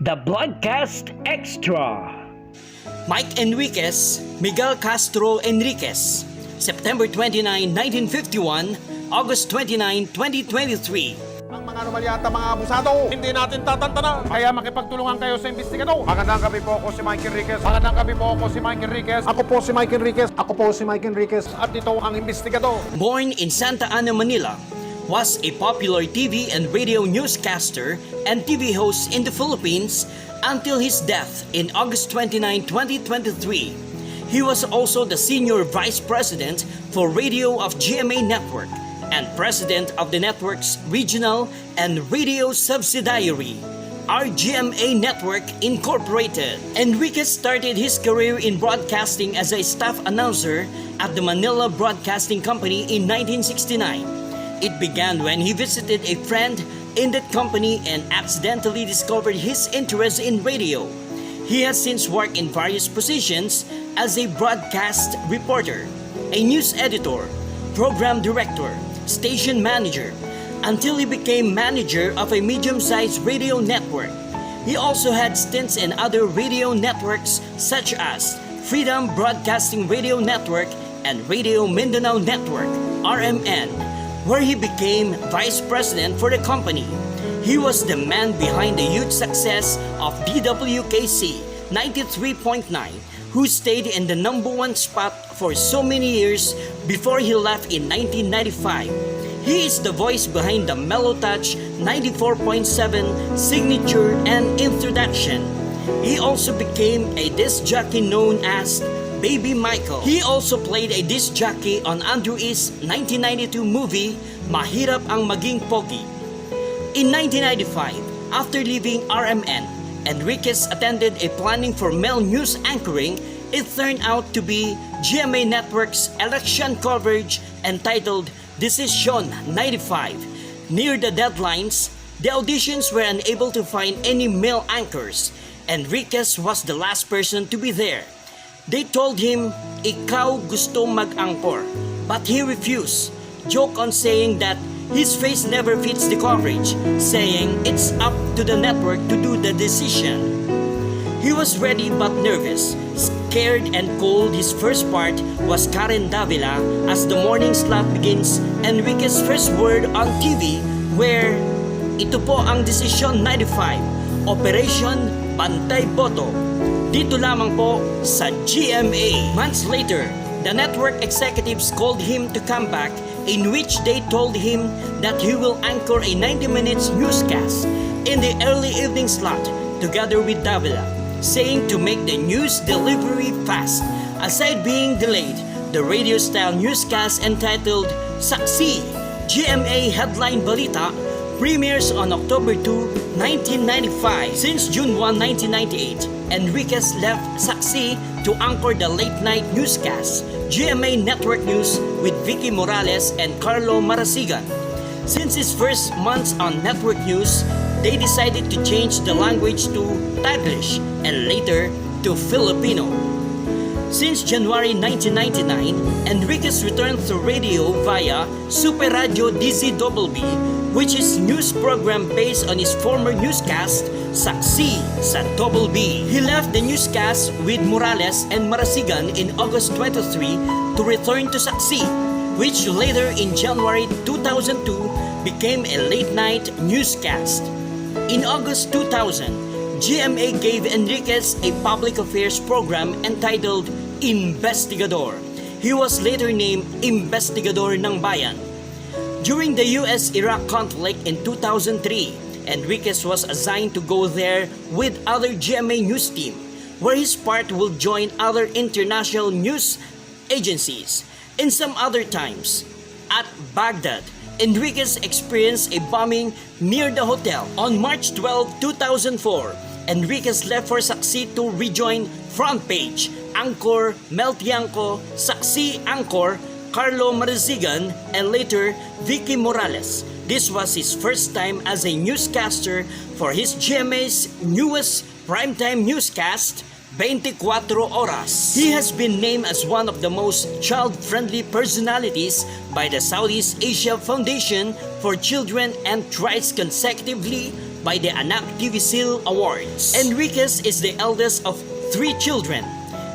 The Broadcast Extra. Mike Enriquez, Miguel Castro Enriquez, September 29, 1951, August 29, 2023. Ang mga anomalya at mga abusado, hindi natin tatantanan. Kaya makipagtulungan kayo sa investigador. Magandang gabi po ako si Mike Enriquez. Magandang gabi po ako si Mike Enriquez. Ako po si Mike Enriquez. Ako po si Mike Enriquez. At ito ang investigador. Born in Santa Ana, Manila, was a popular TV and radio newscaster and TV host in the Philippines until his death in August 29, 2023. He was also the Senior Vice President for Radio of GMA Network and President of the network's regional and radio subsidiary, RGMA Network Incorporated. Enriquez started his career in broadcasting as a staff announcer at the Manila Broadcasting Company in 1969. It began when he visited a friend in that company and accidentally discovered his interest in radio. He has since worked in various positions as a broadcast reporter, a news editor, program director, station manager, until he became manager of a medium-sized radio network. He also had stints in other radio networks such as Freedom Broadcasting Radio Network and Radio Mindanao Network, RMN, where he became vice president for the company. He was the man behind the huge success of DWKC 93.9, who stayed in the #1 spot for so many years before he left in 1995. He is the voice behind the Mellow Touch 94.7 signature and introduction. He also became a disc jockey known as Baby Michael. He also played a disc jockey on Andrew E's 1992 movie, Mahirap Ang Maging Pogi. In 1995, after leaving RMN, Enriquez attended a planning for male news anchoring. It turned out to be GMA Network's election coverage entitled Decision 95. Near the deadlines, the auditions were unable to find any male anchors. Enriquez was the last person to be there. They told him, "Ikaw gusto mag-angkor," but he refused, joke on saying that his face never fits the coverage, saying it's up to the network to do the decision. He was ready but nervous, scared and cold. His first part was Karen Davila as the morning slot begins. Enriquez's first word on TV where ito po ang Decision 95, Operation Bantay Boto. Dito lamang po sa GMA. Months later, the network executives called him to come back, in which they told him that he will anchor a 90 minutes newscast in the early evening slot together with Davila, saying to make the news delivery fast. Aside being delayed, the radio-style newscast entitled Saksi, GMA Headline Balita, premieres on October 2, 1995. Since June 1, 1998, Enriquez left Saksi to anchor the late-night newscast, GMA Network News with Vicky Morales and Carlo Marasigan. Since his first months on network news, they decided to change the language to Taglish and later to Filipino. Since January 1999, Enriquez returned to radio via Super Radio DZBB, which is news program based on his former newscast, Saksi sa Double B. He left the newscast with Morales and Marasigan in August 23 to return to Saksi, which later in January 2002 became a late-night newscast. In August 2000, GMA gave Enriquez a public affairs program entitled Investigador. He was later named Investigador ng Bayan. During the US-Iraq conflict in 2003, Enriquez was assigned to go there with other GMA news team, where his part will join other international news agencies. In some other times, at Baghdad, Enriquez experienced a bombing near the hotel. On March 12, 2004, Enriquez left for Saksi to rejoin Front Page, Anchor Mel Tiangco, Saksi Anchor Carlo Marasigan, and later Vicky Morales. This was his first time as a newscaster for his GMA's newest primetime newscast, 24 Oras. He has been named as one of the most child-friendly personalities by the Southeast Asia Foundation for Children and thrice consecutively by the Anak TV Seal Awards. Enriquez is the eldest of 3 children.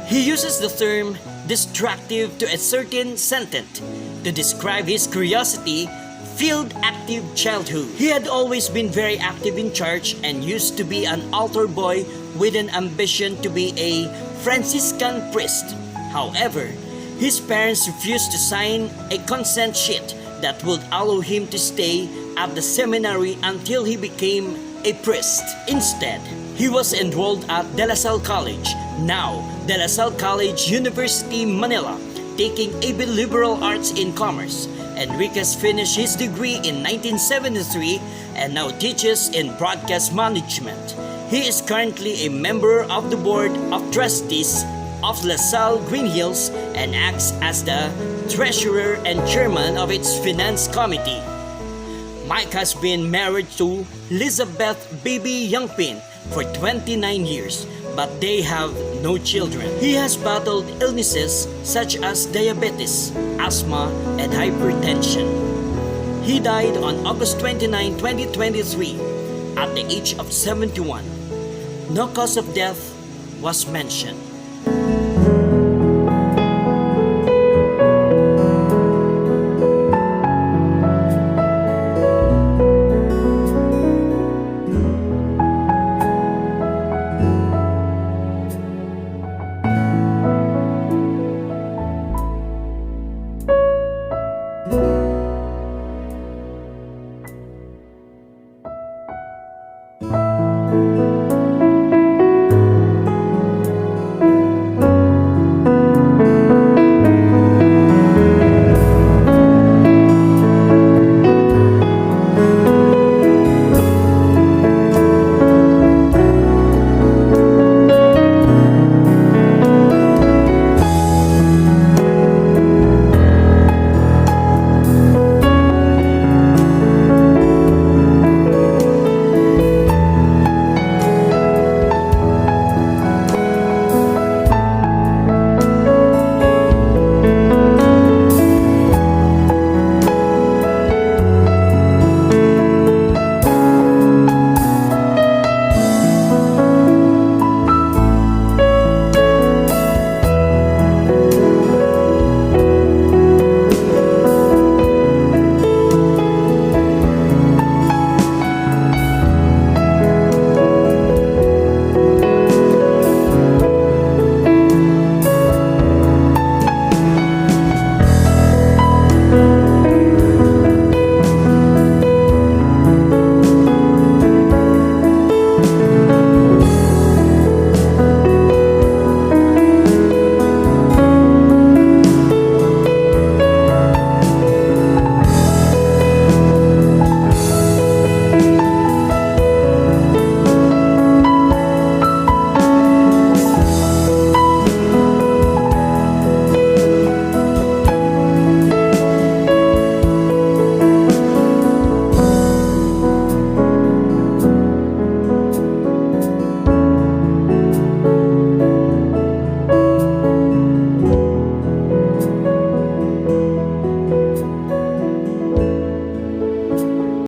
He uses the term destructive to a certain sentence to describe his curiosity-filled active childhood. He had always been very active in church and used to be an altar boy with an ambition to be a Franciscan priest. However, his parents refused to sign a consent sheet that would allow him to stay at the seminary until he became a priest. Instead, he was enrolled at De La Salle College, now De La Salle College, University, Manila, taking AB Liberal Arts in Commerce. Enriquez finished his degree in 1973 and now teaches in broadcast management. He is currently a member of the Board of Trustees of La Salle Green Hills and acts as the treasurer and chairman of its finance committee. Mike has been married to Elizabeth Baby Youngpin for 29 years, but they have no children. He has battled illnesses such as diabetes, asthma, and hypertension. He died on August 29, 2023 at the age of 71. No cause of death was mentioned.